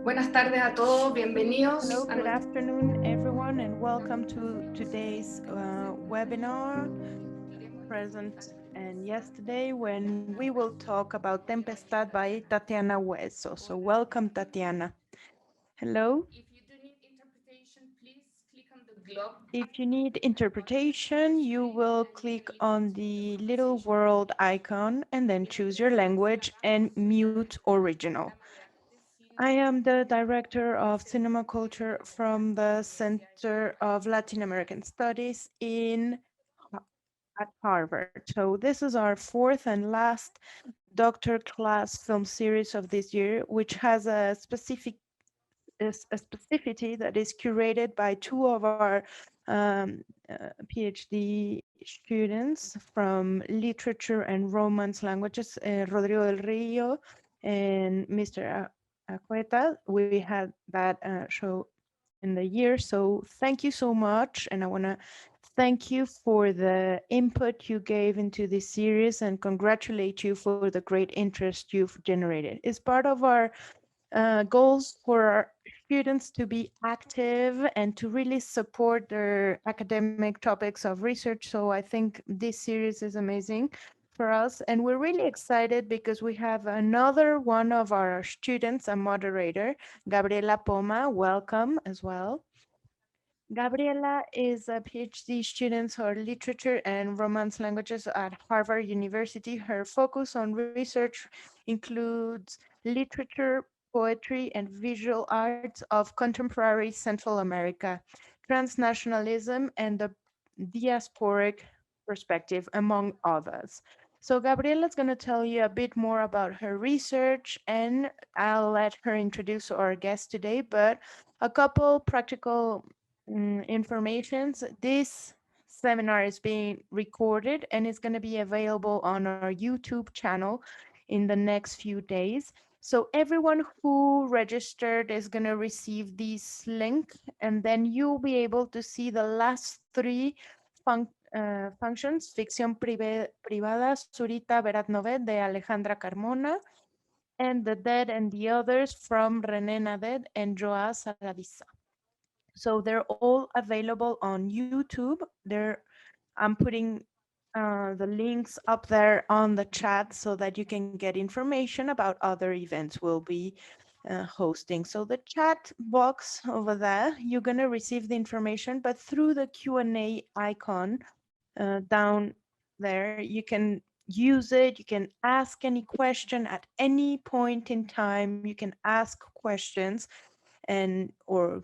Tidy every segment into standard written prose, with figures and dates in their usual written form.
Buenas tardes a todos, bienvenidos. Hello, good afternoon, everyone, and welcome to today's webinar, present and yesterday, when we will talk about Tempestad by Tatiana Hueso. So welcome, Tatiana. Hello. If you do need interpretation, please click on the globe. If you need interpretation, you will click on the little world icon and then choose your language and mute original. I am the director of cinema culture from the Center of Latin American Studies at Harvard. So this is our fourth and last doctor class film series of this year, which has a specificity that is curated by two of our PhD students from literature and Romance languages, Rodrigo del Rio and Mr. Acueta. We had that show in the year. So thank you so much. And I want to thank you for the input you gave into this series and congratulate you for the great interest you've generated. It's part of our goals for our students to be active and to really support their academic topics of research. So I think this series is amazing for us. And we're really excited because we have another one of our students, a moderator, Gabriela Poma. Welcome as well. Gabriela is a PhD student for literature and Romance languages at Harvard University. Her focus on research includes literature, poetry, and visual arts of contemporary Central America, transnationalism, and the diasporic perspective, among others. So Gabriela is going to tell you a bit more about her research, and I'll let her introduce our guest today, but a couple practical informations. This seminar is being recorded and it's going to be available on our YouTube channel in the next few days. So everyone who registered is going to receive this link, and then you'll be able to see the last three functions: Ficción Privada, Zurita Verat Novet de Alejandra Carmona, and The Dead and the Others from René Nadet and Joa Saravisa. So they're all available on YouTube. I'm putting the links up there on the chat so that you can get information about other events we'll be hosting. So the chat box over there, you're going to receive the information, but through the Q&A icon down there, you can use it. You can ask any question at any point in time. You can ask questions and or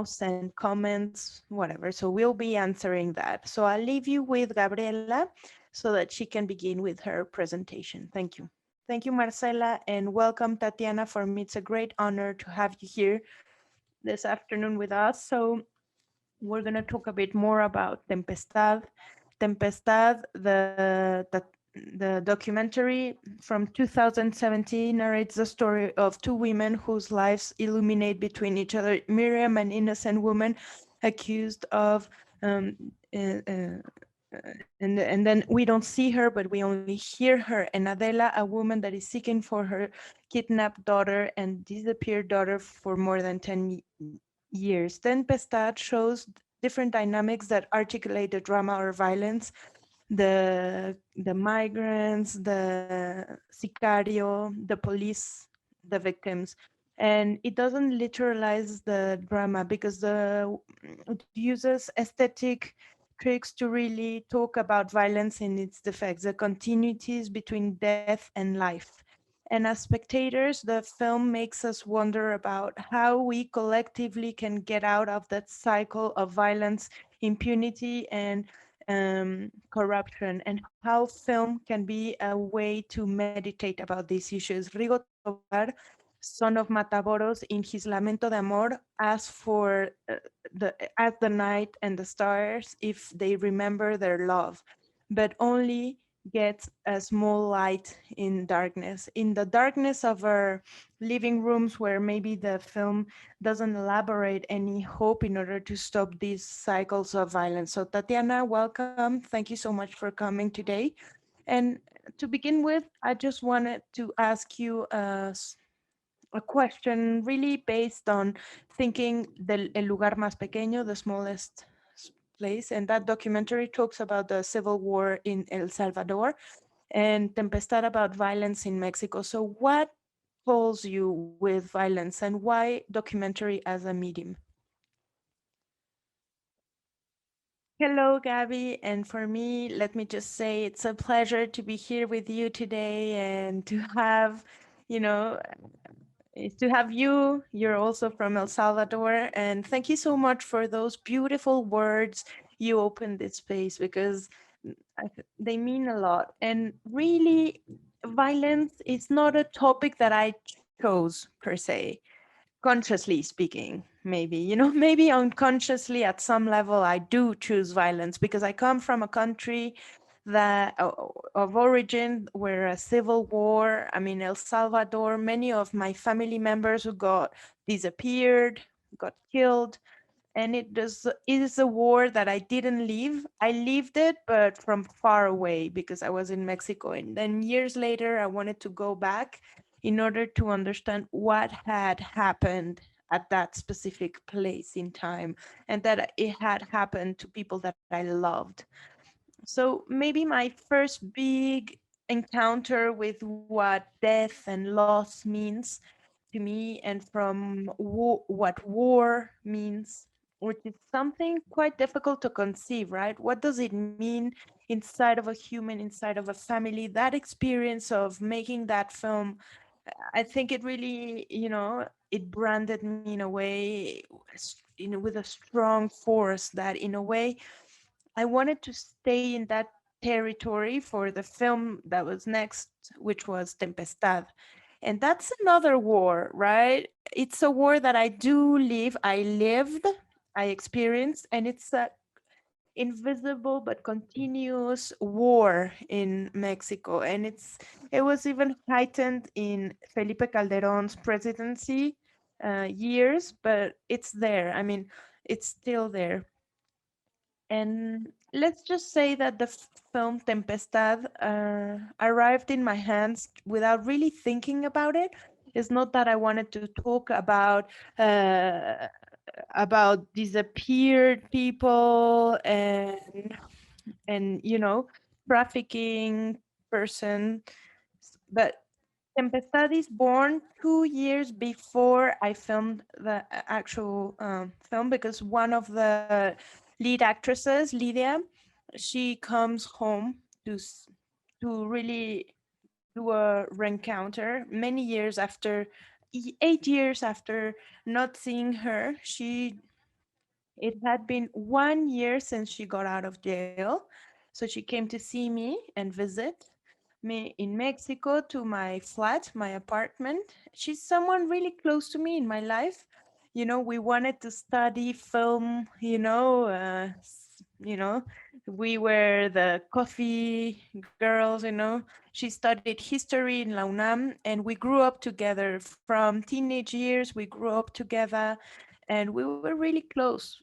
send comments, whatever. So we'll be answering that. So I'll leave you with Gabriela so that she can begin with her presentation. Thank you. Thank you, Marcela, and welcome, Tatiana. For me, it's a great honor to have you here this afternoon with us. So we're going to talk a bit more about Tempestad. Tempestad, the documentary from 2017 narrates the story of two women whose lives illuminate between each other. Miriam, an innocent woman accused of um, uh, uh, and then we don't see her, but we only hear her. And Adela, a woman that is seeking for her kidnapped daughter and disappeared daughter for more than 10 years. Tempestad shows different dynamics that articulate the drama or violence, the migrants, the sicario, the police, the victims. And it doesn't literalize the drama because it uses aesthetic tricks to really talk about violence and its defects, the continuities between death and life. And as spectators, the film makes us wonder about how we collectively can get out of that cycle of violence, impunity, and corruption, and how film can be a way to meditate about these issues. Rigo Tobar, son of Matamoros, in his Lamento de Amor, asks for the night and the stars if they remember their love, but only gets a small light in darkness. In the darkness of our living rooms, where maybe the film doesn't elaborate any hope in order to stop these cycles of violence. So Tatiana, welcome. Thank you so much for coming today. And to begin with, I just wanted to ask you a question really based on thinking del El Lugar Más Pequeño, the smallest place. And that documentary talks about the civil war in El Salvador, and Tempestad about violence in Mexico. So what pulls you with violence, and why documentary as a medium? Hello, Gabby. And for me, let me just say it's a pleasure to be here with you today and to have, you know, to have you. You're also from El Salvador. And thank you so much for those beautiful words you opened this space, because they mean a lot. And really, violence is not a topic that I chose per se, consciously speaking. Maybe, maybe unconsciously at some level I do choose violence, because I come from a country that of origin where a civil war, I mean, El Salvador, many of my family members who got disappeared, got killed. And it is a war that I didn't live. I lived it, but from far away, because I was in Mexico. And then years later, I wanted to go back in order to understand what had happened at that specific place in time, and that it had happened to people that I loved. So maybe my first big encounter with what death and loss means to me, and from what war means, which is something quite difficult to conceive, right? What does it mean inside of a human, inside of a family? That experience of making that film, I think it really, it branded me in a way, with a strong force that in a way I wanted to stay in that territory for the film that was next, which was Tempestad. And that's another war, right? It's a war that I do live, I lived, I experienced, and it's a invisible but continuous war in Mexico. And it was even heightened in Felipe Calderon's presidency years, but it's there. I mean, it's still there. And let's just say that the film Tempestad arrived in my hands without really thinking about it. It's not that I wanted to talk uh, about disappeared people and trafficking person, but Tempestad is born 2 years before I filmed the actual film, because one of the lead actresses, Lydia, she comes home to really do a rencounter many years after, 8 years after not seeing her. It had been 1 year since she got out of jail. So she came to see me and visit me in Mexico to my flat, my apartment. She's someone really close to me in my life. We wanted to study film, we were the coffee girls, She studied history in La UNAM, and we grew up together from teenage years. We grew up together and we were really close,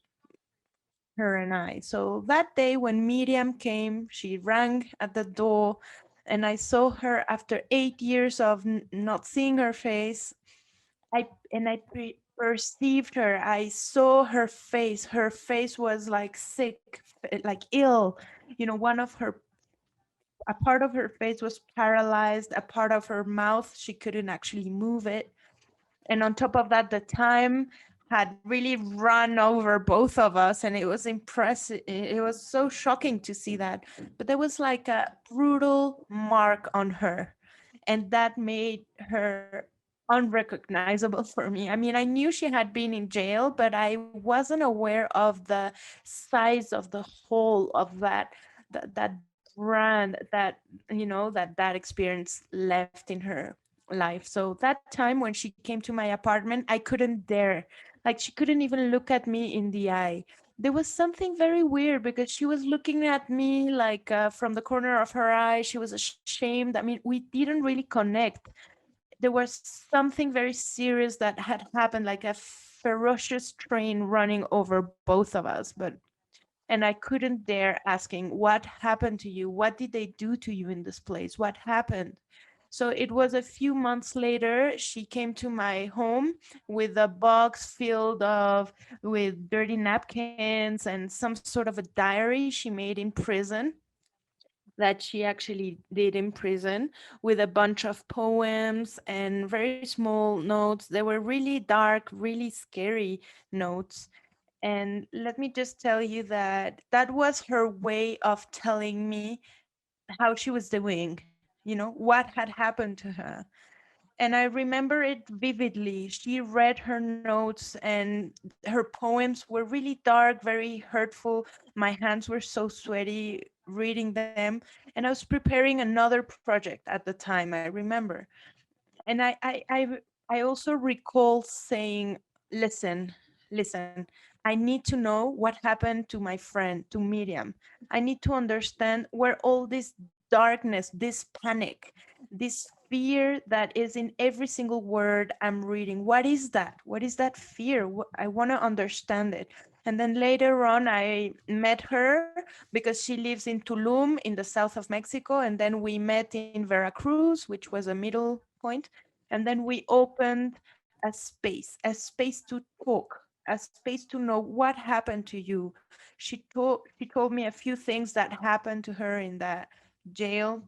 her and I. So that day when Miriam came, she rang at the door, and I saw her after 8 years of not seeing her face. I perceived her. I saw her face. Her face was like sick, like ill. One of her a part of her face was paralyzed. A part of her mouth, she couldn't actually move it. And on top of that, the time had really run over both of us, and it was impressive. It was so shocking to see that. But there was like a brutal mark on her, and that made her unrecognizable for me. I mean, I knew she had been in jail, but I wasn't aware of the size of the hole of that brand, that experience left in her life. So that time when she came to my apartment, I couldn't dare. Like, she couldn't even look at me in the eye. There was something very weird, because she was looking at me like from the corner of her eye. She was ashamed. I mean, we didn't really connect. There was something very serious that had happened, like a ferocious train running over both of us. And I couldn't dare asking, what happened to you? What did they do to you in this place? What happened? So it was a few months later, she came to my home with a box filled of with dirty napkins and some sort of a diary she made in prison, that she actually did in prison, with a bunch of poems and very small notes. They were really dark, really scary notes. And let me just tell you that that was her way of telling me how she was doing, what had happened to her. And I remember it vividly. She read her notes, and her poems were really dark, very hurtful. My hands were so sweaty reading them. And I was preparing another project at the time, I remember. And I also recall saying, listen, listen, I need to know what happened to my friend, to Miriam. I need to understand where all this darkness, this panic, this fear that is in every single word I'm reading, what is that? What is that fear? I want to understand it. And then later on, I met her because she lives in Tulum in the south of Mexico. And then we met in Veracruz, which was a middle point. And then we opened a space to talk, a space to know what happened to you. She told me a few things that happened to her in that jail,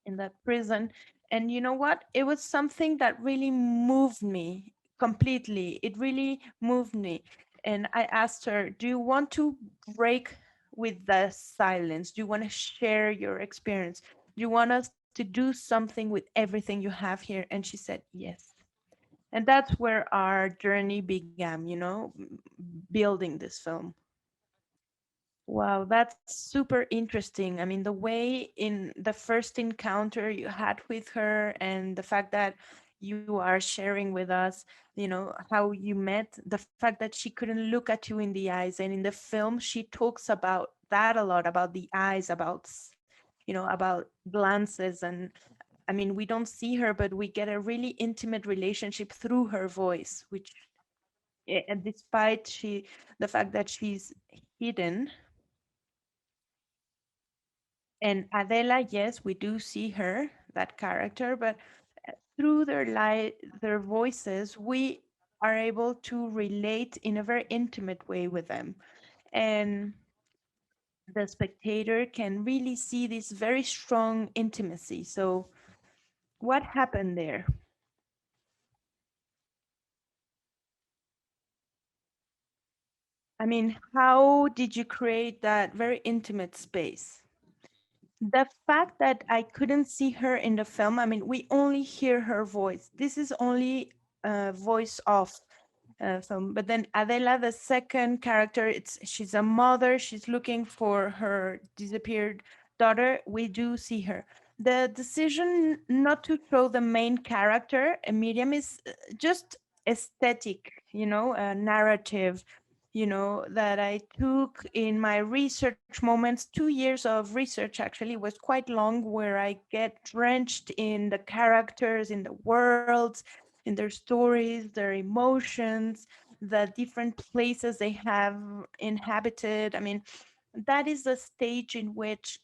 in that prison. And you know what? It was something that really moved me completely. It really moved me. And I asked her, do you want to break with the silence? Do you want to share your experience? Do you want us to do something with everything you have here? And she said, yes. And that's where our journey began, building this film. Wow, that's super interesting. I mean, the way in the first encounter you had with her, and the fact that you are sharing with us, how you met, the fact that she couldn't look at you in the eyes. And in the film, she talks about that a lot, about the eyes, about glances. And I mean, we don't see her, but we get a really intimate relationship through her voice, which, and despite the fact that she's hidden. And Adela, yes, we do see her, that character, but through their voices, we are able to relate in a very intimate way with them. And the spectator can really see this very strong intimacy. So, what happened there? I mean, how did you create that very intimate space? The fact that I couldn't see her in the film, I mean, we only hear her voice. This is only voice off film. But then Adela, the second character, she's a mother. She's looking for her disappeared daughter. We do see her. The decision not to show the main character, Miriam, is just aesthetic, a narrative, that I took in my research moments. 2 years of research actually was quite long, where I get drenched in the characters, in the worlds, in their stories, their emotions, the different places they have inhabited. I mean, that is the stage in which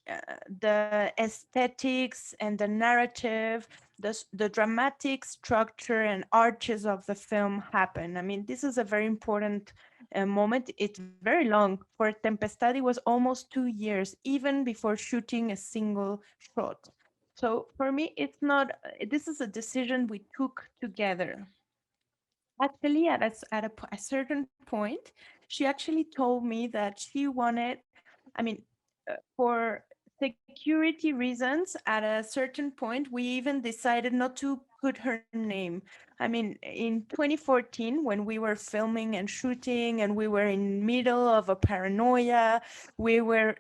the aesthetics and the narrative, the dramatic structure and arches of the film happen. I mean, this is a very important moment. It's very long. For Tempestad, it was almost 2 years, even before shooting a single shot. So for me, it's not, this is a decision we took together. Actually, at a certain point, she actually told me that she wanted, I mean, for security reasons, at a certain point, we even decided not to put her name. I mean, in 2014, when we were filming and shooting, and we were in middle of a paranoia, we were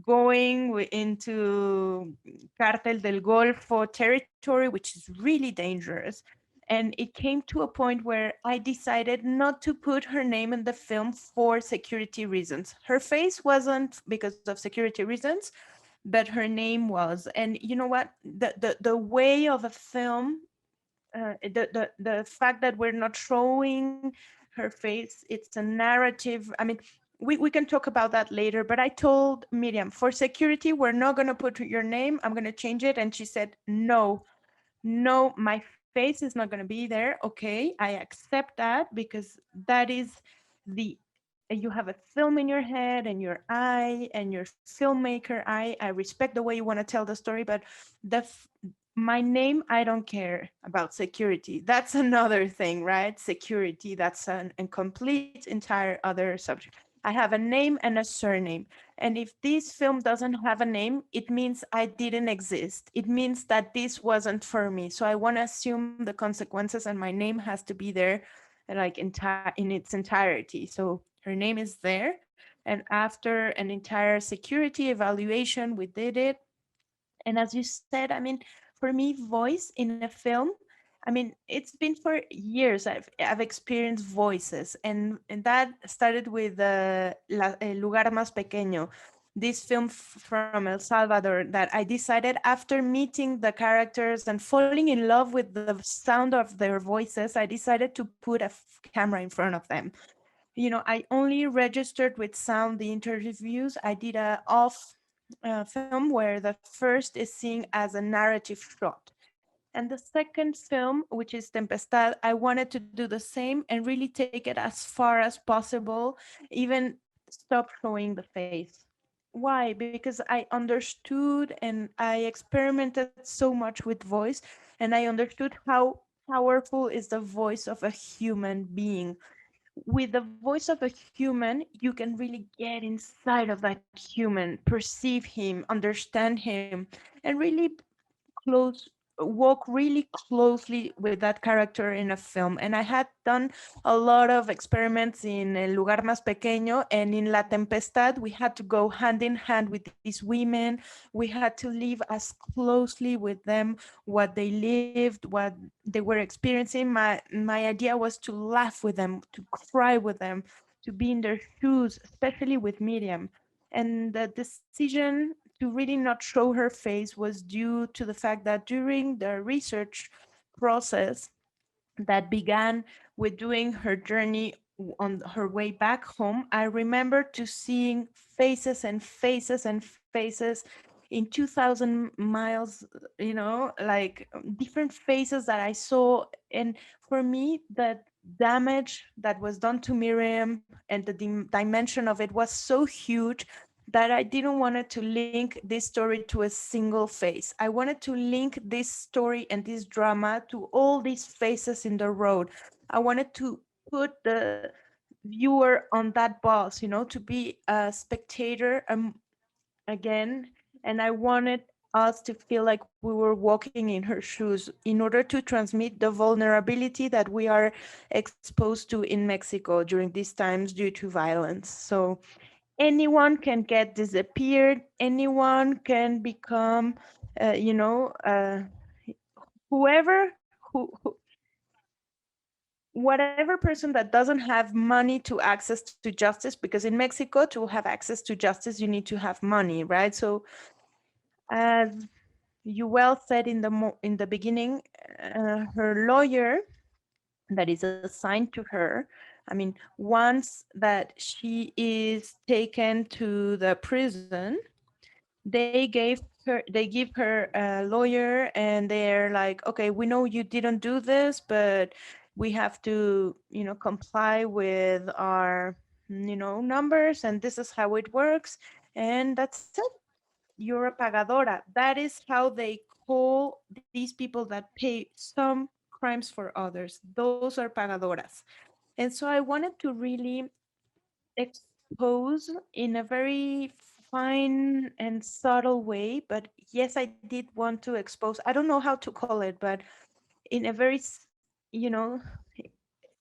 going into Cartel del Golfo territory, which is really dangerous. And it came to a point where I decided not to put her name in the film for security reasons. Her face wasn't because of security reasons, but her name was. And you know what? The way of a film, the fact that we're not showing her face, it's a narrative. I mean, we can talk about that later, but I told Miriam, for security, we're not going to put your name. I'm going to change it. And she said, no, no, my face is not going to be there. Okay, I accept that because that is the you have a film in your head and your eye and your filmmaker eye. I respect the way you want to tell the story, but the my name, I don't care about security. That's another thing, right? Security, that's a complete entire other subject. I have a name and a surname. And if this film doesn't have a name, it means I didn't exist. It means that this wasn't for me. So I want to assume the consequences, and my name has to be there like in its entirety. So her name is there. And after an entire security evaluation, we did it. And as you said, I mean, for me, voice in a film, I mean, it's been for years I've experienced voices, and that started with El Lugar Más Pequeño, this film from El Salvador that I decided after meeting the characters and falling in love with the sound of their voices, I decided to put a camera in front of them. You know, I only registered with sound the interviews. I did a off film where the first is seen as a narrative shot. And the second film, which is Tempestad, I wanted to do the same and really take it as far as possible, even stop showing the face. Why? Because I understood and I experimented so much with voice, and I understood how powerful is the voice of a human being. With the voice of a human, you can really get inside of that human, perceive him, understand him, and really close walk really closely with that character in a film. And I had done a lot of experiments in El Lugar Más Pequeño, and in La Tempestad we had to go hand in hand with these women. We had to live as closely with them, what they lived, what they were experiencing. My idea was to laugh with them, to cry with them, to be in their shoes, especially with Miriam. And the decision to really not show her face was due to the fact that during the research process that began with doing her journey on her way back home, I remember to seeing faces and faces and faces in 2000 miles, you know, like different faces that I saw. And for me, the damage that was done to Miriam and the dimension of it was so huge that I didn't want to link this story to a single face. I wanted to link this story and this drama to all these faces in the road. I wanted to put the viewer on that bus, you know, to be a spectator again. And I wanted us to feel like we were walking in her shoes in order to transmit the vulnerability that we are exposed to in Mexico during these times due to violence. So anyone can get disappeared, anyone can become you know whoever who whatever person that doesn't have money to access to justice, because in Mexico to have access to justice you need to have money, right? So as you well said in in the beginning, her lawyer that is assigned to her, I mean, once that she is taken to the prison, they give her a lawyer, and they're like, okay, we know you didn't do this, but we have to, you know, comply with our, you know, numbers, and this is how it works, and that's it. You're a pagadora. That is how they call these people that pay some crimes for others. Those are pagadoras. And so I wanted to really expose in a very fine and subtle way, but yes, I did want to expose. I don't know how to call it, but in a very you know,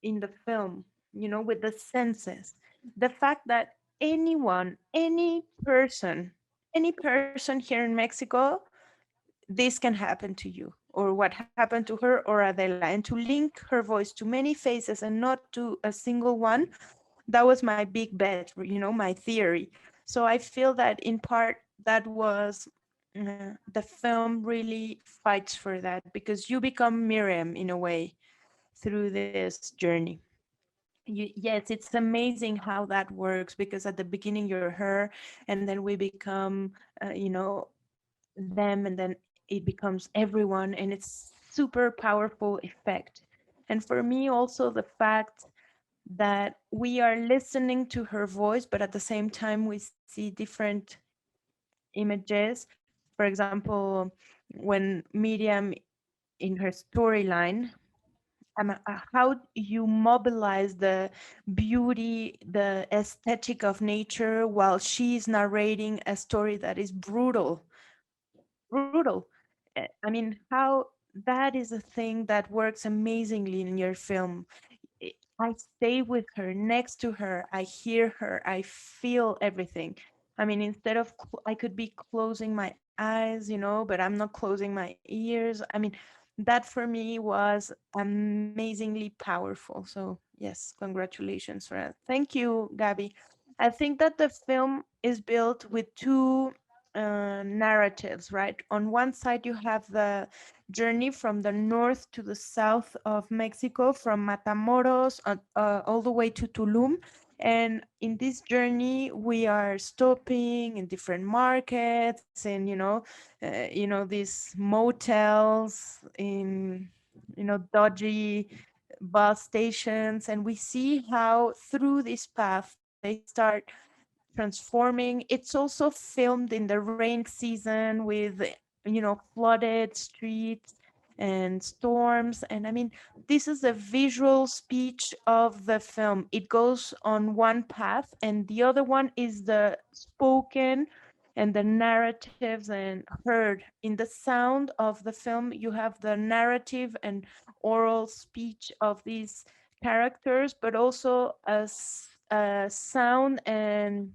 in the film, you know, with the senses, the fact that anyone, any person here in Mexico, this can happen to you, or what happened to her or Adela, and to link her voice to many faces and not to a single one. That was my big bet, you know, my theory. So I feel that in part that was the film really fights for that, because you become Miriam in a way through this journey. Yes, it's amazing how that works, because at the beginning you're her, and then we become you know, them, and then it becomes everyone, and it's super powerful effect. And for me, also the fact that we are listening to her voice, but at the same time, we see different images. For example, when Miriam in her storyline, how you mobilize the beauty, the aesthetic of nature while she's narrating a story that is brutal, brutal. I mean, how that is a thing that works amazingly in your film. I stay with her, next to her, I hear her, I feel everything. I mean, instead of, I could be closing my eyes, but I'm not closing my ears. I mean, that for me was amazingly powerful. So, yes, congratulations for that. Thank you, Gabby. I think that the film is built with two narratives, right? On one side, you have the journey from the north to the south of Mexico, from Matamoros all the way to Tulum. And in this journey, we are stopping in different markets, and these motels, in dodgy bus stations, and we see how through this path they start transforming. It's also filmed in the rain season with, flooded streets and storms. And I mean, this is the visual speech of the film. It goes on one path, and the other one is the spoken and the narratives and heard. In the sound of the film, you have the narrative and oral speech of these characters, but also a sound. And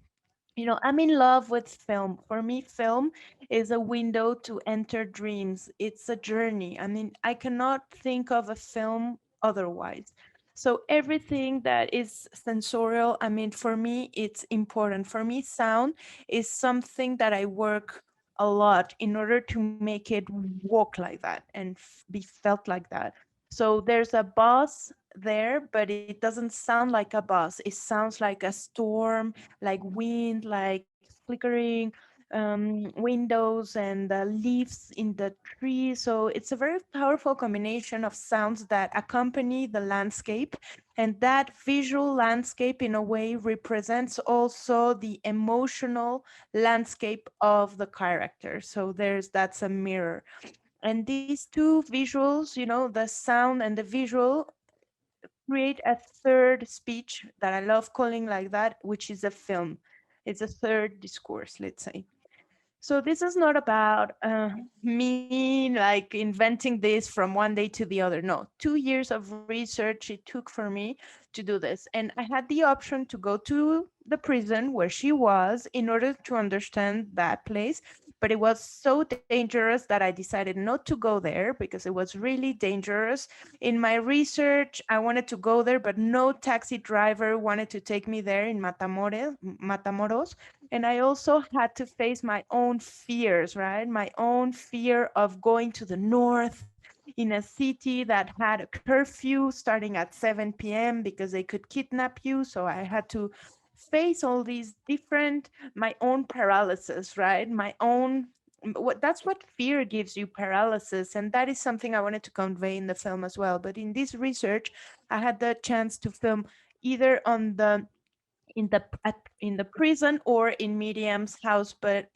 I'm in love with film. For me, film is a window to enter dreams. It's a journey. I mean, I cannot think of a film otherwise. So everything that is sensorial, I mean, for me, it's important. For me, sound is something that I work a lot in order to make it walk like that and be felt like that. So there's a buzz there, but it doesn't sound like a buzz. It sounds like a storm, like wind, like flickering windows and the leaves in the trees. So it's a very powerful combination of sounds that accompany the landscape. And that visual landscape, in a way, represents also the emotional landscape of the character. So that's a mirror. And these two visuals, the sound and the visual, create a third speech that I love calling like that, which is a film. It's a third discourse, let's say. So this is not about me like inventing this from one day to the other. No, 2 years of research it took for me to do this. And I had the option to go to the prison where she was in order to understand that place. But it was so dangerous that I decided not to go there because it was really dangerous. In my research, I wanted to go there, but no taxi driver wanted to take me there in Matamoros. And I also had to face my own fears, right? My own fear of going to the north in a city that had a curfew starting at 7 p.m. because they could kidnap you. So I had to face all these different, my own paralysis, right? My own, that's what fear gives you, paralysis. And that is something I wanted to convey in the film as well. But in this research, I had the chance to film either on the in the prison or in Miriam's house. But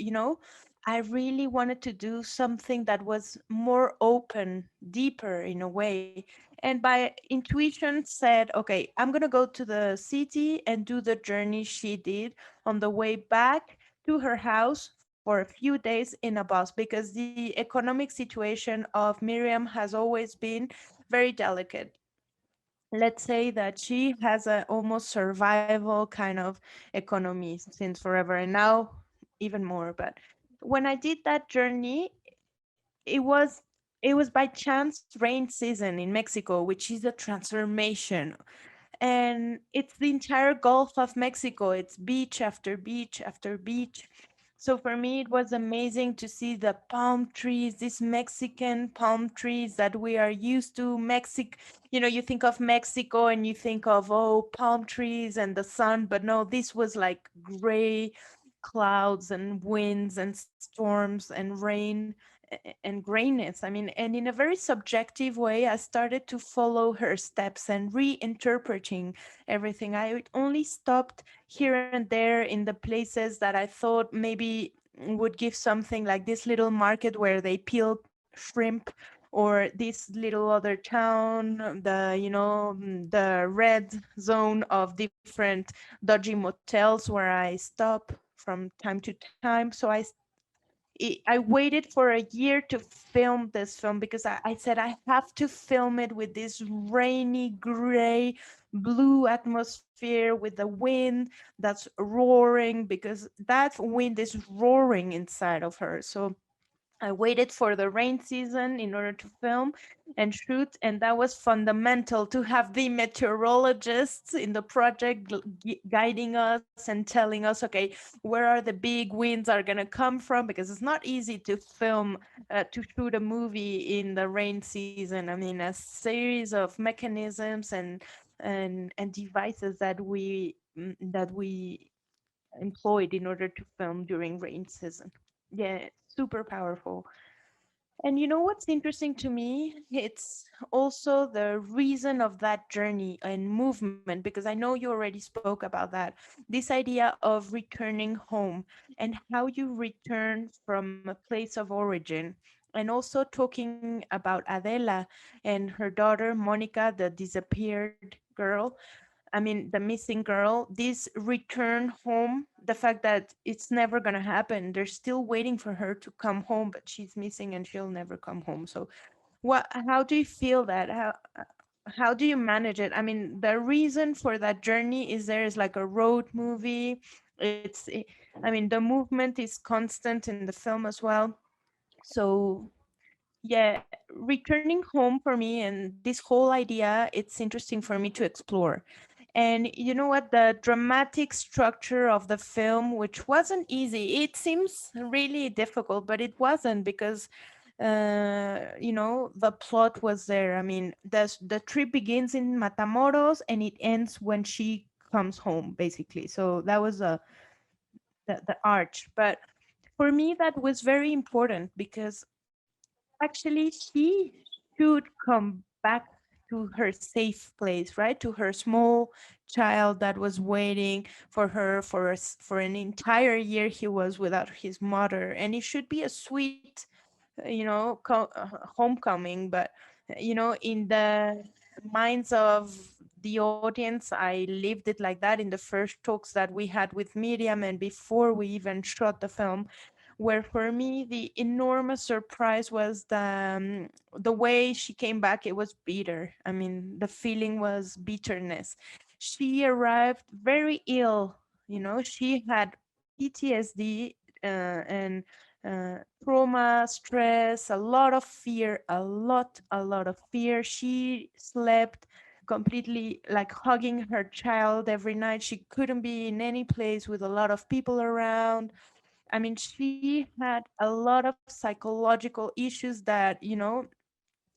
I really wanted to do something that was more open, deeper in a way. And by intuition said, okay, I'm going to go to the city and do the journey she did on the way back to her house for a few days in a bus, because the economic situation of Miriam has always been very delicate. Let's say that she has a almost survival kind of economy since forever, and now even more. But when I did that journey, it was by chance rain season in Mexico, which is a transformation. And it's the entire Gulf of Mexico. It's beach after beach after beach. So for me, it was amazing to see the palm trees, these Mexican palm trees that we are used to. You think of Mexico and you think of, oh, palm trees and the sun, but no, this was like gray clouds and winds and storms and rain. and grayness. I mean, and in a very subjective way, I started to follow her steps and reinterpreting everything. I only stopped here and there in the places that I thought maybe would give something, like this little market where they peel shrimp, or this little other town, the red zone of different dodgy motels where I stop from time to time. So I waited for a year to film this film because I said I have to film it with this rainy, gray, blue atmosphere with the wind that's roaring, because that wind is roaring inside of her. So I waited for the rain season in order to film and shoot, and that was fundamental to have the meteorologists in the project guiding us and telling us, okay, where are the big winds are going to come from, because it's not easy to film, to shoot a movie in the rain season. I mean, a series of mechanisms and devices that we employed in order to film during rain season. Yeah, super powerful. And you know what's interesting to me? It's also the reason of that journey and movement, because I know you already spoke about that. This idea of returning home and how you return from a place of origin. And also talking about Adela and her daughter, Monica, the disappeared girl. I mean, the missing girl, this return home, the fact that it's never going to happen. They're still waiting for her to come home, but she's missing and she'll never come home. So, how do you feel that? How do you manage it? I mean, the reason for that journey is there is like a road movie. I mean, the movement is constant in the film as well. So, yeah, returning home for me and this whole idea, it's interesting for me to explore. And you know what? The dramatic structure of the film, which wasn't easy, it seems really difficult, but it wasn't, because the plot was there. I mean, the trip begins in Matamoros and it ends when she comes home, basically. So that was the arch. But for me, that was very important because actually she should come back to her safe place, right? To her small child that was waiting for her for an entire year. He was without his mother, and it should be a sweet, homecoming. But in the minds of the audience, I lived it like that in the first talks that we had with Miriam and before we even shot the film, where for me the enormous surprise was the way she came back. It was bitter. I mean, the feeling was bitterness. She arrived very ill. She had PTSD, and trauma, stress, a lot of fear, a lot of fear. She slept completely like hugging her child every night. She couldn't be in any place with a lot of people around. I mean, she had a lot of psychological issues that,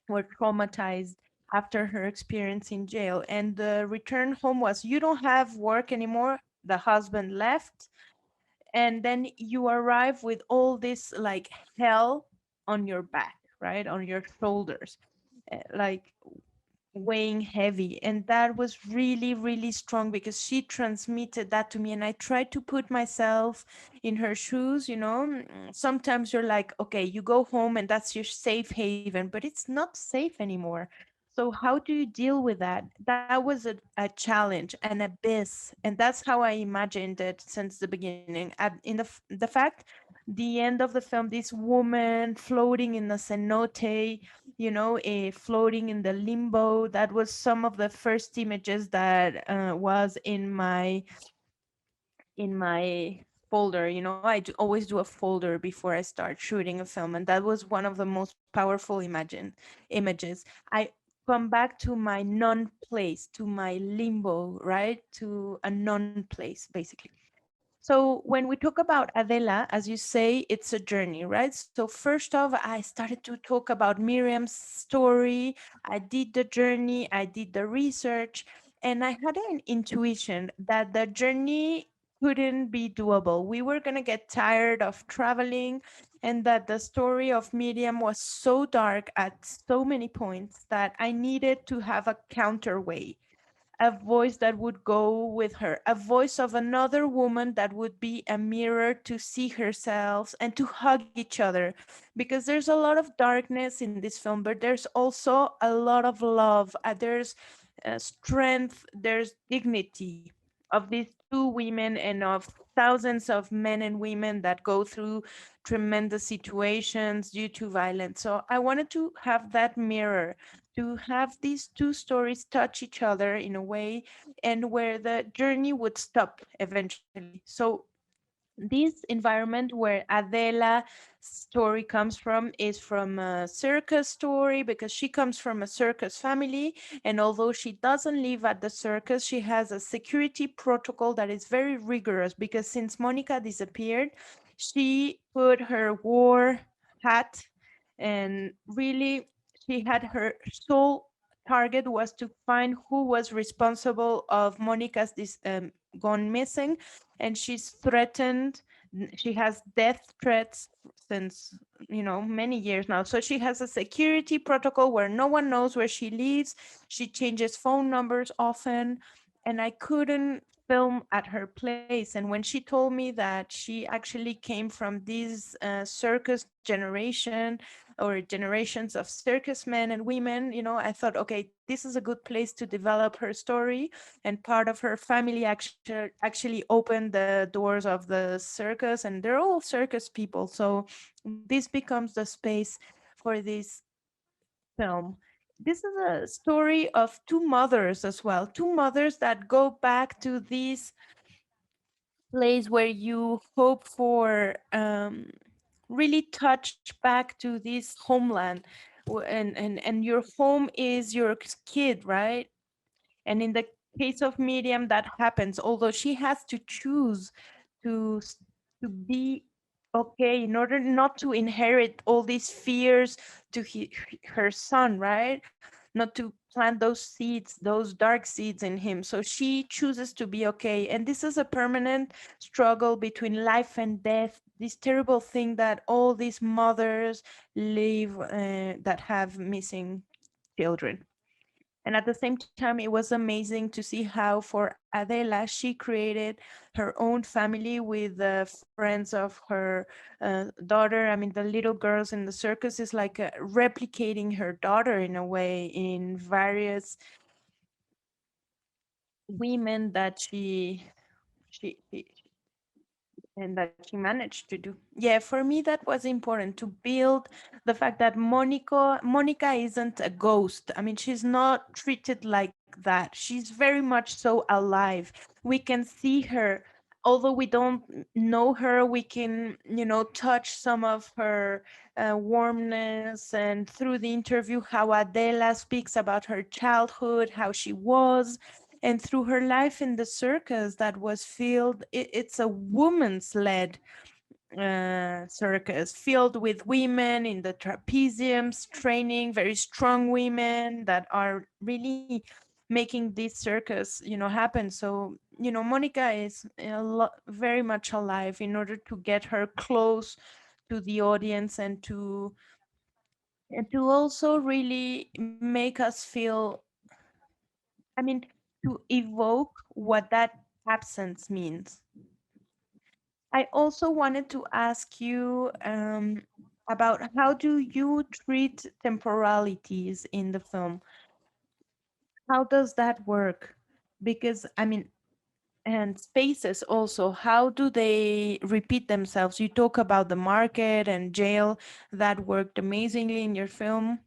were traumatized after her experience in jail. And the return home was, you don't have work anymore. The husband left. And then you arrive with all this like hell on your back, right? On your shoulders. Like weighing heavy, and that was really really strong because she transmitted that to me, and I tried to put myself in her shoes. Sometimes you're like, okay, you go home and that's your safe haven, but it's not safe anymore. So how do you deal with that? That was a challenge, an abyss, and that's how I imagined it since the beginning. The fact, the end of the film, this woman floating in the cenote, floating in the limbo. That was some of the first images that was in my folder. I always do a folder before I start shooting a film, and that was one of the most powerful images. I come back to my non-place, to my limbo, right? To a non-place, basically. So when we talk about Adela, as you say, it's a journey, right? So first off, I started to talk about Miriam's story. I did the journey, I did the research, and I had an intuition that the journey couldn't be doable. We were going to get tired of traveling, and that the story of Miriam was so dark at so many points that I needed to have a counterweight, a voice that would go with her, a voice of another woman that would be a mirror to see herself and to hug each other. Because there's a lot of darkness in this film, but there's also a lot of love. There's strength, there's dignity of these two women and of thousands of men and women that go through tremendous situations due to violence. So I wanted to have that mirror, to have these two stories touch each other in a way, and where the journey would stop eventually. So this environment where Adela's story comes from is from a circus story, because she comes from a circus family. And although she doesn't live at the circus, she has a security protocol that is very rigorous, because since Monica disappeared, she put her war hat, and really she had her sole target was to find who was responsible of Monica's gone missing. And she's threatened, she has death threats since, many years now. So she has a security protocol where no one knows where she lives. She changes phone numbers often, and I couldn't film at her place. And when she told me that she actually came from this circus generation, or generations of circus men and women, I thought, okay, this is a good place to develop her story. And part of her family actually opened the doors of the circus, and they're all circus people. So this becomes the space for this film. This is a story of two mothers as well, two mothers that go back to this place where you hope for, really touch back to this homeland. And your home is your kid, right? And in the case of Miriam, that happens, although she has to choose to to be okay in order not to inherit all these fears to her son, right? Not to plant those seeds, those dark seeds in him. So she chooses to be okay. And this is a permanent struggle between life and death, this terrible thing that all these mothers live, that have missing children. And at the same time, it was amazing to see how for Adela, she created her own family with the friends of her daughter. I mean, the little girls in the circus is like replicating her daughter in a way, in various women that she and that she managed to do. Yeah, for me that was important to build the fact that Monica isn't a ghost. I mean, she's not treated like that. She's very much so alive. We can see her. Although we don't know her, we can, touch some of her warmness, and through the interview, how Adela speaks about her childhood, how she was, and through her life in the circus that was filled, it's a woman's led circus filled with women in the trapeziums training, very strong women that are really making this circus, happen. So, Monica is very much alive in order to get her close to the audience, and to also really make us feel, I mean, to evoke what that absence means. I also wanted to ask you about how do you treat temporalities in the film? How does that work? Because, I mean, and spaces also, how do they repeat themselves? You talk about the market and jail that worked amazingly in your film.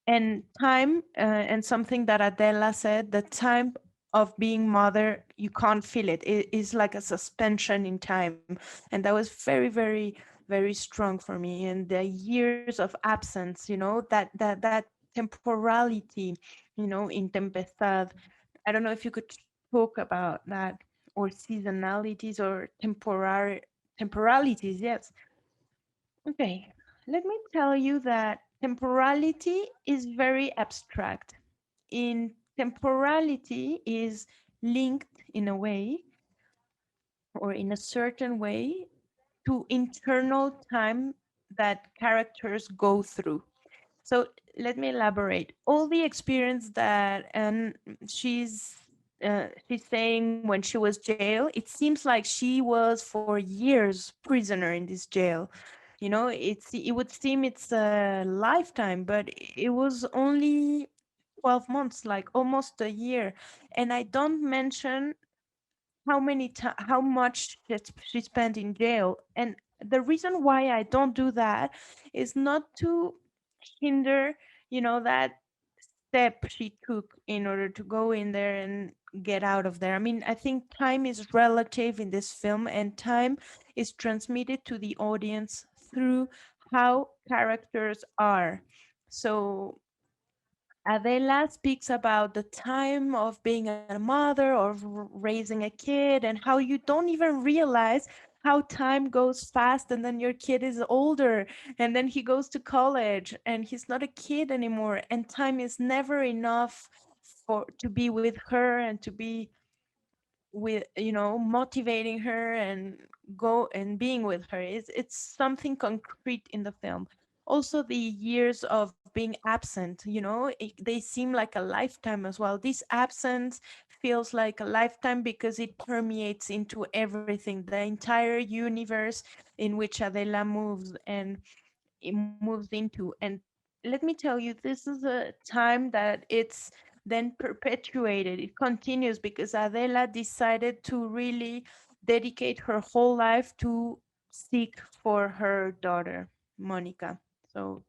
And time, and something that Adela said, the time of being mother, you can't feel it. It is like a suspension in time. And that was very, very, very strong for me. And the years of absence, that temporality, in Tempestad. I don't know if you could talk about that, or seasonalities, or temporalities, yes. Okay, let me tell you that temporality is very abstract. In temporality is linked in a way or in a certain way to internal time that characters go through. So let me elaborate. All the experience that she's saying when she was jail, it seems like she was for years prisoner in this jail. You know, it would seem it's a lifetime, but it was only 12 months, like almost a year. And I don't mention how much she spent in jail. And the reason why I don't do that is not to hinder, that step she took in order to go in there and get out of there. I mean, I think time is relative in this film, and time is transmitted to the audience through how characters are. So Adela speaks about the time of being a mother, of raising a kid, and how you don't even realize how time goes fast, and then your kid is older, and then he goes to college, and he's not a kid anymore, and time is never enough for to be with her and to be with, motivating her and go and being with her. It's something concrete in the film. Also the years of being absent, they seem like a lifetime as well. This absence feels like a lifetime because it permeates into everything, the entire universe in which Adela moves and it moves into. And let me tell you, this is a time that it's then perpetuated. It continues because Adela decided to really dedicate her whole life to seek for her daughter, Monica. So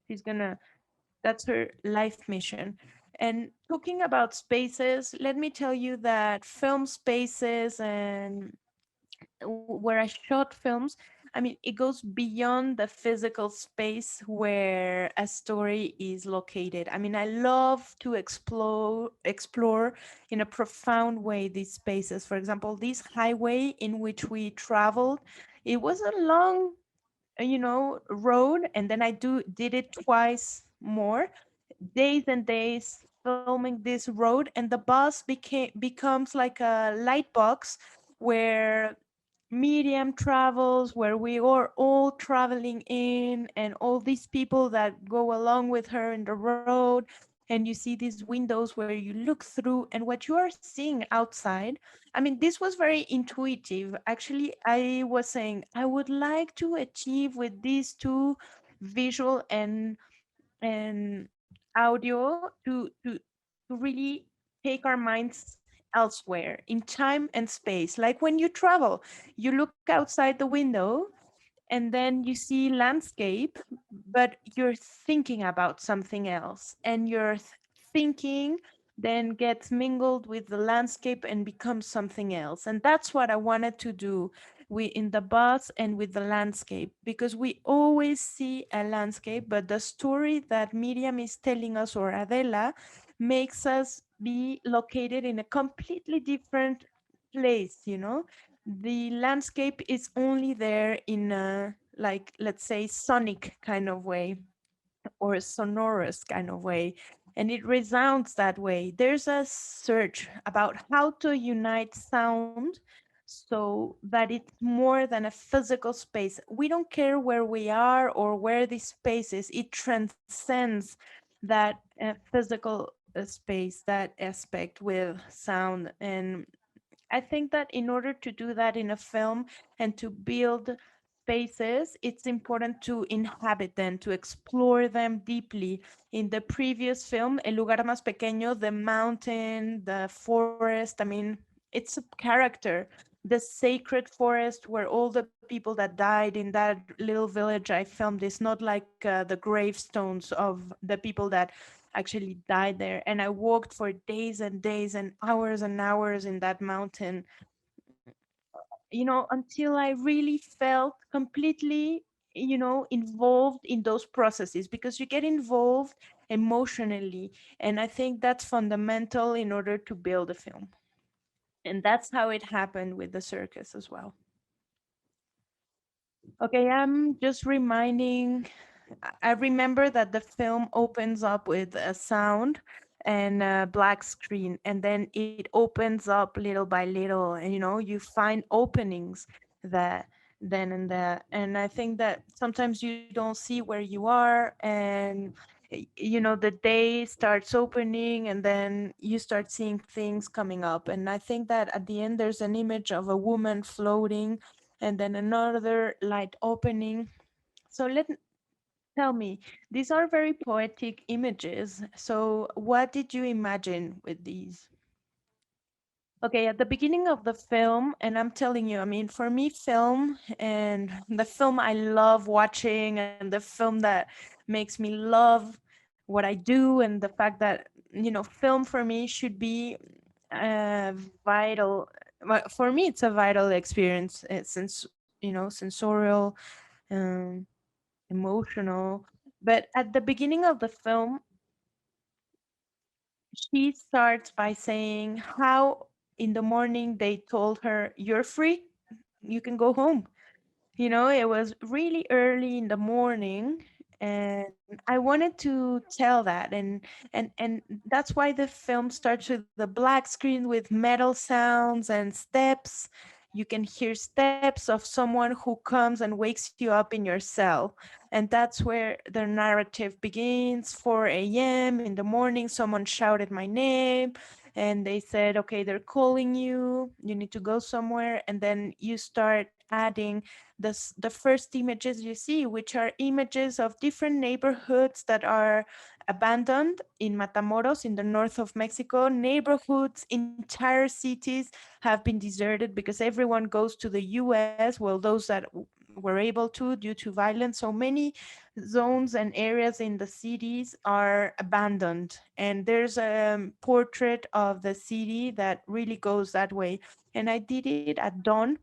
that's her life mission. And talking about spaces, let me tell you that film spaces and where I shot films, I mean, it goes beyond the physical space where a story is located. I mean, I love to explore in a profound way these spaces. For example, this highway in which we traveled, it was a long, road, and then I did it twice more, days and days filming this road, and the bus becomes like a light box where medium travels, where we are all traveling in, and all these people that go along with her in the road, and you see these windows where you look through, and what you are seeing outside. I mean, this was very intuitive. Actually, I was saying I would like to achieve with these two, visual and audio, to really take our minds elsewhere in time and space. Like when you travel, you look outside the window and then you see landscape, but you're thinking about something else, and your thinking then gets mingled with the landscape and becomes something else. And that's what I wanted to do in the bus and with the landscape, because we always see a landscape, but the story that Miriam is telling us, or Adela, makes us be located in a completely different place. The landscape is only there in a, like, let's say, sonic kind of way, or a sonorous kind of way, and it resounds that way. There's a search about how to unite sound so that it's more than a physical space. We don't care where we are or where this space is, it transcends that physical space, that aspect with sound. And I think that in order to do that in a film and to build spaces, it's important to inhabit them, to explore them deeply. In the previous film, El Lugar Más Pequeño, the mountain, the forest, I mean, it's a character. The sacred forest where all the people that died in that little village I filmed is not like the gravestones of the people that actually died there. And I walked for days and days and hours in that mountain, until I really felt completely, involved in those processes, because you get involved emotionally. And I think that's fundamental in order to build a film. And that's how it happened with the circus as well. Okay, I'm just reminding, I remember that the film opens up with a sound, and a black screen, and then it opens up little by little, and you find openings that then and there. And I think that sometimes you don't see where you are, and the day starts opening, and then you start seeing things coming up. And I think that at the end there's an image of a woman floating, and then another light opening. So tell me, these are very poetic images. So what did you imagine with these? Okay, at the beginning of the film, and I'm telling you, I mean, for me, film and the film I love watching, and the film that makes me love what I do, and the fact that, film for me should be vital. Well, for me, it's a vital experience, since, sensorial, um, emotional. But at the beginning of the film, she starts by saying how in the morning they told her, "You're free, you can go home." It was really early in the morning, and I wanted to tell that. And that's why the film starts with the black screen with metal sounds and steps. You can hear steps of someone who comes and wakes you up in your cell. And that's where the narrative begins. 4 a.m. in the morning, someone shouted my name, and they said, "Okay, they're calling you, you need to go somewhere." And then you start adding the first images you see, which are images of different neighborhoods that are abandoned in Matamoros, in the north of Mexico. Neighborhoods, entire cities have been deserted because everyone goes to the US. Well, those that were able to due to violence. So many zones and areas in the cities are abandoned. And there's a portrait of the city that really goes that way. And I did it at dawn,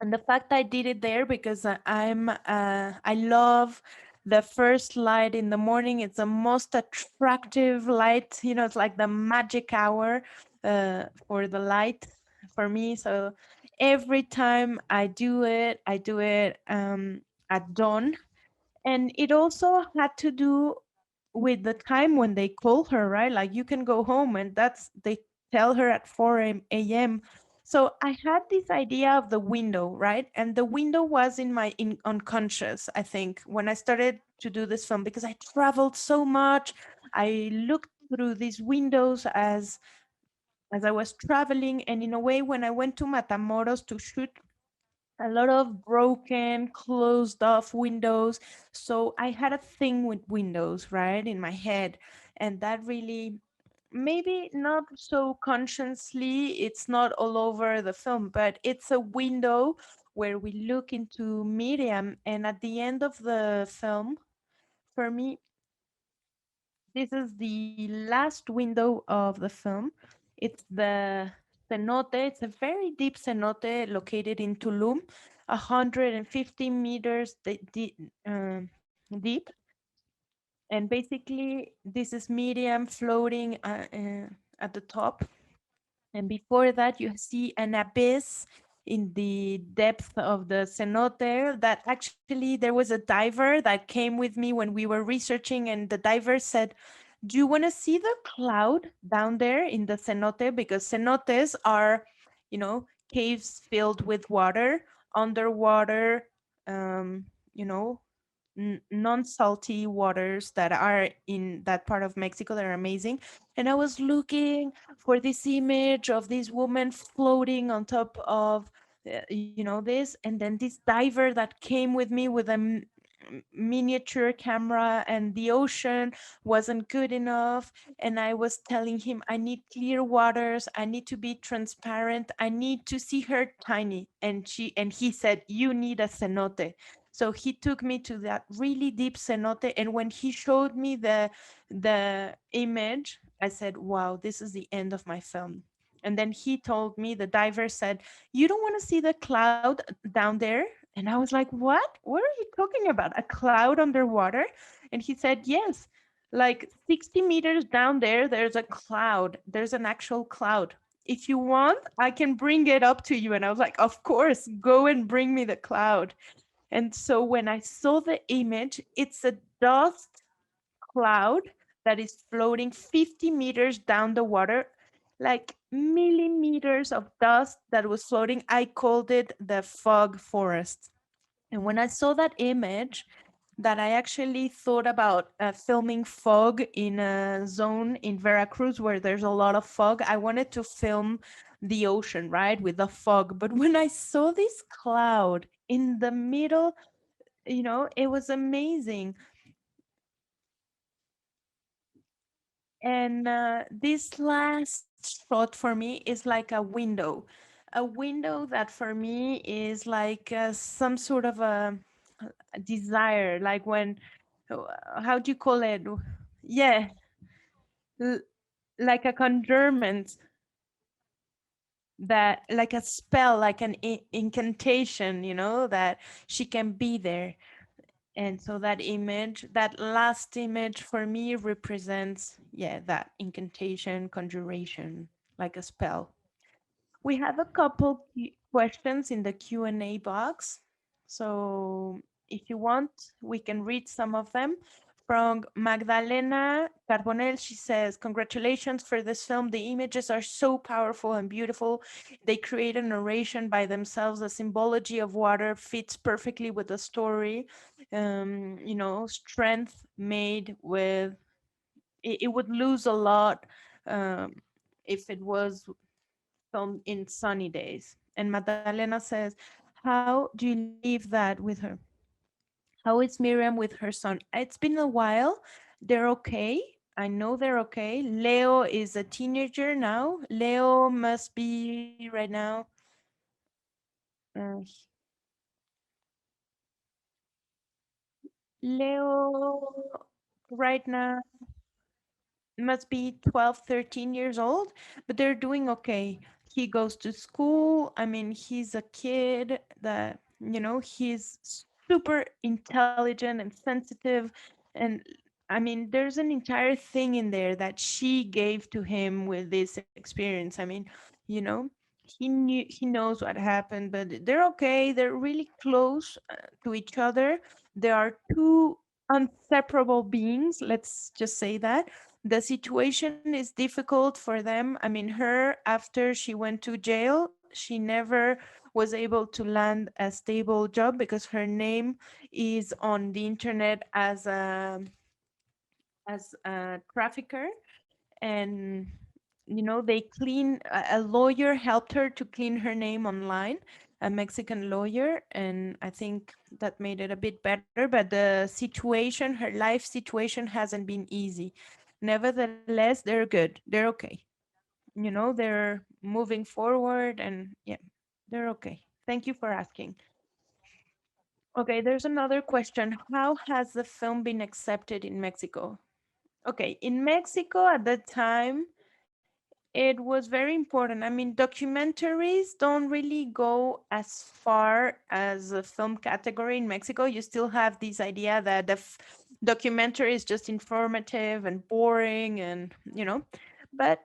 and the fact I did it there because I love the first light in the morning. It's the most attractive light. It's like the magic hour for the light for me. So every time I do it at dawn. And it also had to do with the time when they call her, right? Like, you can go home, and they tell her at 4 a.m. So I had this idea of the window, right? And the window was in my unconscious, I think, when I started to do this film, because I traveled so much. I looked through these windows as I was traveling, and in a way, when I went to Matamoros to shoot, a lot of broken, closed off windows. So I had a thing with windows, right, in my head. And that really, maybe not so consciously, it's not all over the film, but it's a window where we look into Miriam. And at the end of the film, for me, this is the last window of the film. It's the cenote. It's a very deep cenote located in Tulum, 150 meters deep. And basically, this is Miriam floating at the top. And before that, you see an abyss in the depth of the cenote. That actually, there was a diver that came with me when we were researching, and the diver said, "Do you want to see the cloud down there in the cenote?" Because cenotes are, caves filled with water, underwater, um, you know, non-salty waters that are in that part of Mexico that are amazing. And I was looking for this image of this woman floating on top of, this, and then this diver that came with me with a miniature camera, and the ocean wasn't good enough. And I was telling him, "I need clear waters, I need to be transparent, I need to see her tiny." And he said, "You need a cenote." So he took me to that really deep cenote, and when he showed me the image, I said, "Wow, this is the end of my film." And then he told me, the diver said, "You don't want to see the cloud down there?" And I was like, What are you talking about? A cloud underwater?" And he said, "Yes, like 60 meters down there, there's a cloud. There's an actual cloud. If you want, I can bring it up to you." And I was like, "Of course, go and bring me the cloud." And so when I saw the image, it's a dust cloud, that is floating 50 meters down the water, like millimeters of dust that was floating. I called it the fog forest. And when I saw that image, that I actually thought about filming fog in a zone in Veracruz where there's a lot of fog. I wanted to film the ocean, right, with the fog. But when I saw this cloud in the middle, it was amazing. And this last shot for me is like a window that for me is like some sort of a desire, like when, how do you call it? Yeah, l- like a conjurement, that like a spell, like an incantation, that she can be there. And so that image, that last image for me represents, yeah, that incantation, conjuration, like a spell. We have a couple questions in the Q&A box. So if you want, we can read some of them. From Magdalena Carbonell, she says, congratulations for this film. The images are so powerful and beautiful. They create a narration by themselves. The symbology of water fits perfectly with the story. Strength made with, it would lose a lot um, if it was in sunny days. And Magdalena says, how do you leave that with her? How is Miriam with her son? It's been a while. They're okay. I know they're okay. Leo is a teenager now. Leo must be right now. Uh, Leo right now must be 12, 13 years old, but they're doing okay. He goes to school. I mean, he's a kid that, he's super intelligent and sensitive. And I mean, there's an entire thing in there that she gave to him with this experience. I mean, you know, he knows what happened, but they're okay. They're really close to each other. They are two inseparable beings. Let's just say that the situation is difficult for them. I mean, her, after she went to jail, she never was able to land a stable job because her name is on the internet as a trafficker. And they clean, a lawyer helped her to clean her name online, a Mexican lawyer, and I think that made it a bit better. But the situation, her life situation, hasn't been easy. Nevertheless, they're good, they're okay. They're moving forward, and yeah, they're okay. Thank you for asking. Okay, there's another question. How has the film been accepted in Mexico? Okay, in Mexico at the time, it was very important. I mean, documentaries don't really go as far as a film category in Mexico. You still have this idea that the documentary is just informative and boring, and but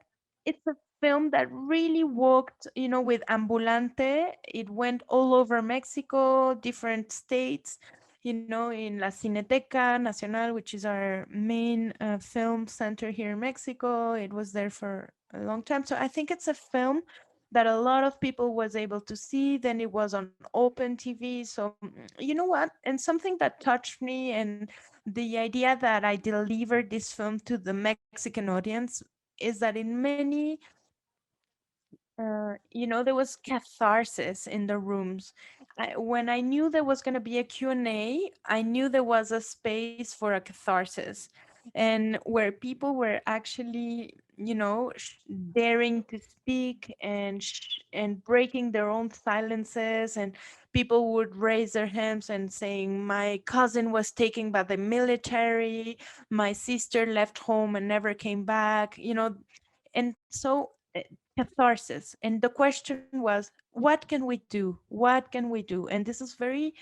it's a film that really worked, with Ambulante. It went all over Mexico, different states, in La Cineteca Nacional, which is our main film center here in Mexico. It was there for a long time. So I think it's a film that a lot of people was able to see. Then it was on open TV. So you know what? And something that touched me, and the idea that I delivered this film to the Mexican audience, is that in many there was catharsis in the rooms. When I knew there was going to be a Q&A, I knew there was a space for a catharsis, and where people were actually, daring to speak, and breaking their own silences, and people would raise their hands and saying, my cousin was taken by the military, my sister left home and never came back, and so catharsis. And the question was, what can we do? What can we do? And this is very,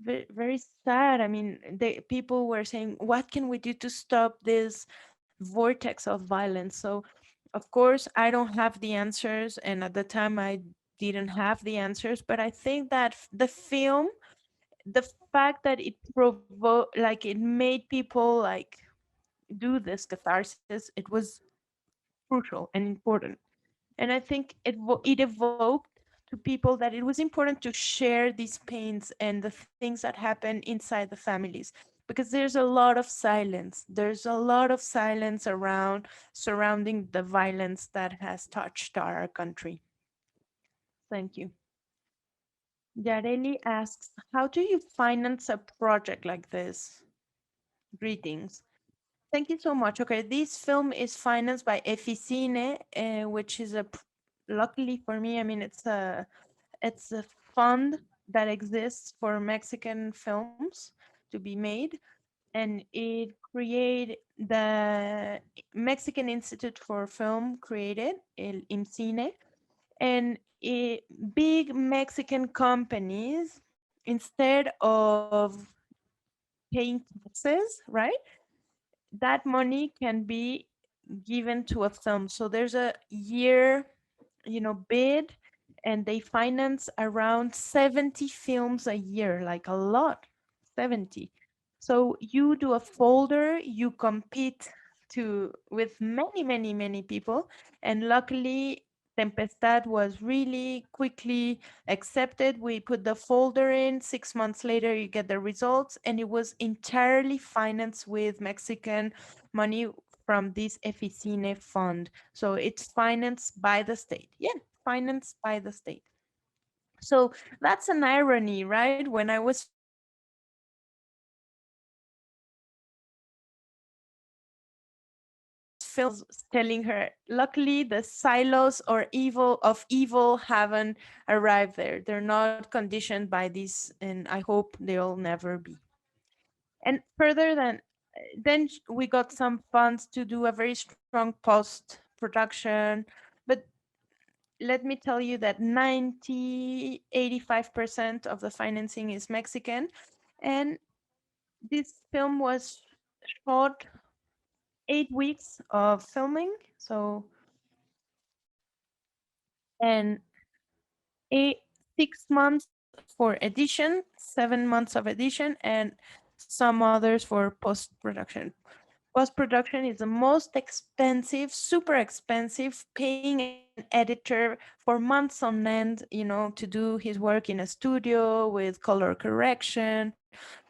very sad. I mean, the people were saying, what can we do to stop this vortex of violence? So of course I don't have the answers, and at the time I didn't have the answers, but I think that the film, the fact that it provoked, like it made people like do this catharsis, it was crucial and important. And I think it evoked to people that it was important to share these pains and the things that happen inside the families, because there's a lot of silence. There's a lot of silence around surrounding the violence that has touched our country. Thank you. Yareli asks, how do you finance a project like this? Greetings. Thank you so much. Okay, this film is financed by Eficine, which is luckily for me, I mean, it's a fund that exists for Mexican films to be made, and it created the Mexican Institute for Film created El IMCINE, and big Mexican companies, instead of paying taxes, right? That money can be given to a film. So there's a year, bid, and they finance around 70 films a year, like a lot, 70. So you do a folder, you compete with many, many, many people, and luckily Tempestad was really quickly accepted. We put the folder in, 6 months later you get the results, and it was entirely financed with Mexican money from this Eficine fund. So it's financed by the state. Yeah, financed by the state. So that's an irony, right? When I was filming telling her, luckily the silos or evil haven't arrived there. They're not conditioned by this, and I hope they'll never be. And further than then we got some funds to do a very strong post production, but let me tell you that 85% of the financing is Mexican. And this film was shot 8 weeks of filming. So, and 6 months for edition, 7 months of edition, and some others for post production. Post production is the most expensive, super expensive, paying an editor for months on end, to do his work in a studio with color correction.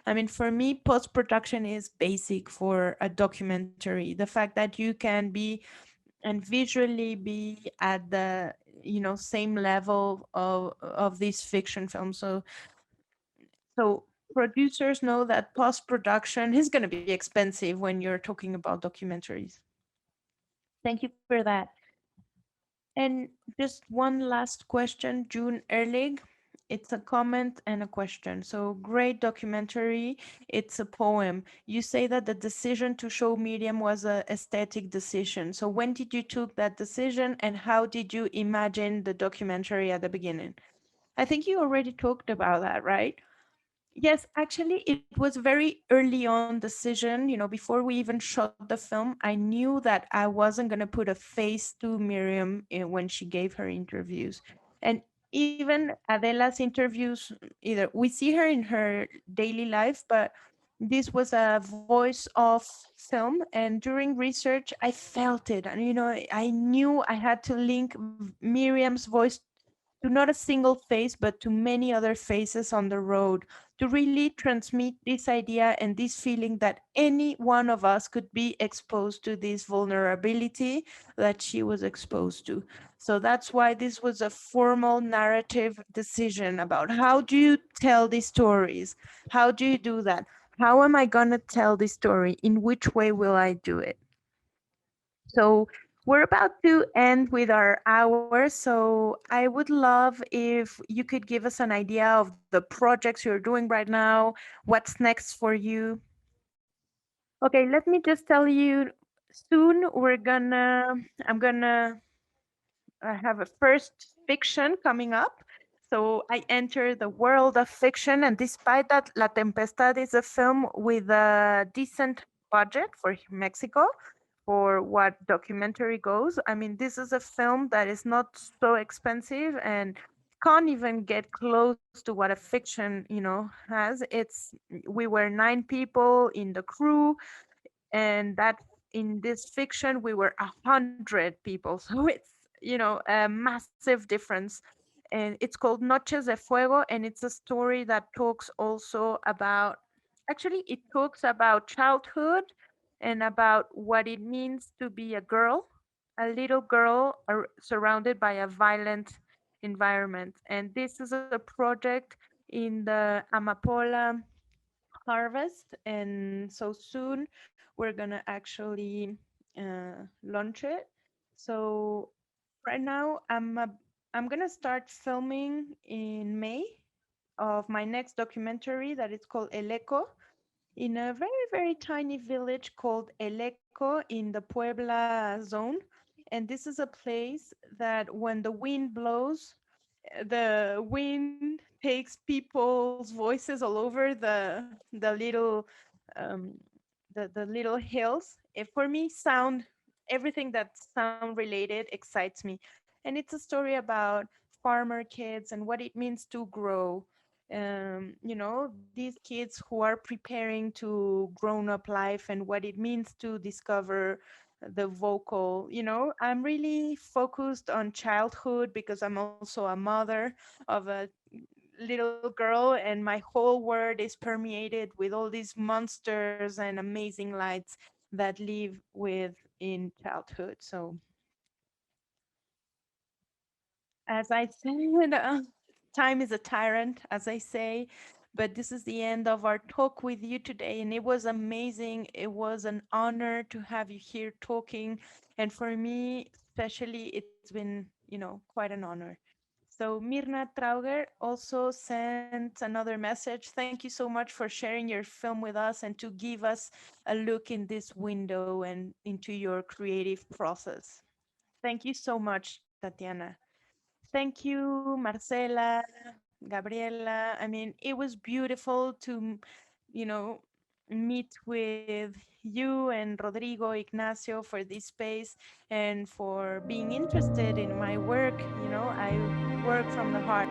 I mean, for me, post production is basic for a documentary. The fact that you can be and visually be at the same level of these fiction films. So producers know that post production is going to be expensive when you're talking about documentaries. Thank you for that. And just one last question, June Erlig. It's a comment and a question. So, great documentary. It's a poem. You say that the decision to show Miriam was a aesthetic decision. So when did you took that decision, and how did you imagine the documentary at the beginning? I think you already talked about that, right? Yes, actually, it was very early on decision. Before we even shot the film, I knew that I wasn't going to put a face to Miriam when she gave her interviews. And even Adela's interviews, either we see her in her daily life, but this was a voice of film. And during research, I felt it. And, I knew I had to link Miriam's voice to not a single face, but to many other faces on the road, to really transmit this idea and this feeling that any one of us could be exposed to this vulnerability that she was exposed to. So that's why this was a formal narrative decision about how do you tell these stories? How do you do that? How am I going to tell this story? In which way will I do it? So we're about to end with our hour. So I would love if you could give us an idea of the projects you're doing right now. What's next for you? Okay, let me just tell you, soon I'm gonna have a first fiction coming up. So I enter the world of fiction, and despite that, La Tempestad is a film with a decent budget for Mexico, for what documentary goes. I mean, this is a film that is not so expensive and can't even get close to what a fiction, has. We were 9 people in the crew, and that in this fiction we were 100 people. So it's, a massive difference. And it's called Noches de Fuego, and it's a story that talks also about, actually it talks about childhood and about what it means to be a little girl surrounded by a violent environment. And this is a project in the Amapola harvest, and so soon we're gonna actually launch it. So right now I'm gonna start filming in May of my next documentary that is called El Eco, in a very, very tiny village called El Eco in the Puebla zone. And this is a place that when the wind blows, the wind takes people's voices all over the little um, the little hills. For me, everything that's sound related excites me, and it's a story about farmer kids and what it means to grow. These kids who are preparing to grown up life and what it means to discover the vocal. I'm really focused on childhood because I'm also a mother of a little girl, and my whole world is permeated with all these monsters and amazing lights that live within childhood. So, as I said, time is a tyrant, as I say, but this is the end of our talk with you today, and it was amazing. It was an honor to have you here talking, and for me, especially, it's been, quite an honor. So Mirna Trauger also sent another message. Thank you so much for sharing your film with us and to give us a look in this window and into your creative process. Thank you so much, Tatiana. Thank you, Marcela, Gabriela. I mean, it was beautiful to, you know, meet with you and Rodrigo, Ignacio for this space and for being interested in my work. I work from the heart.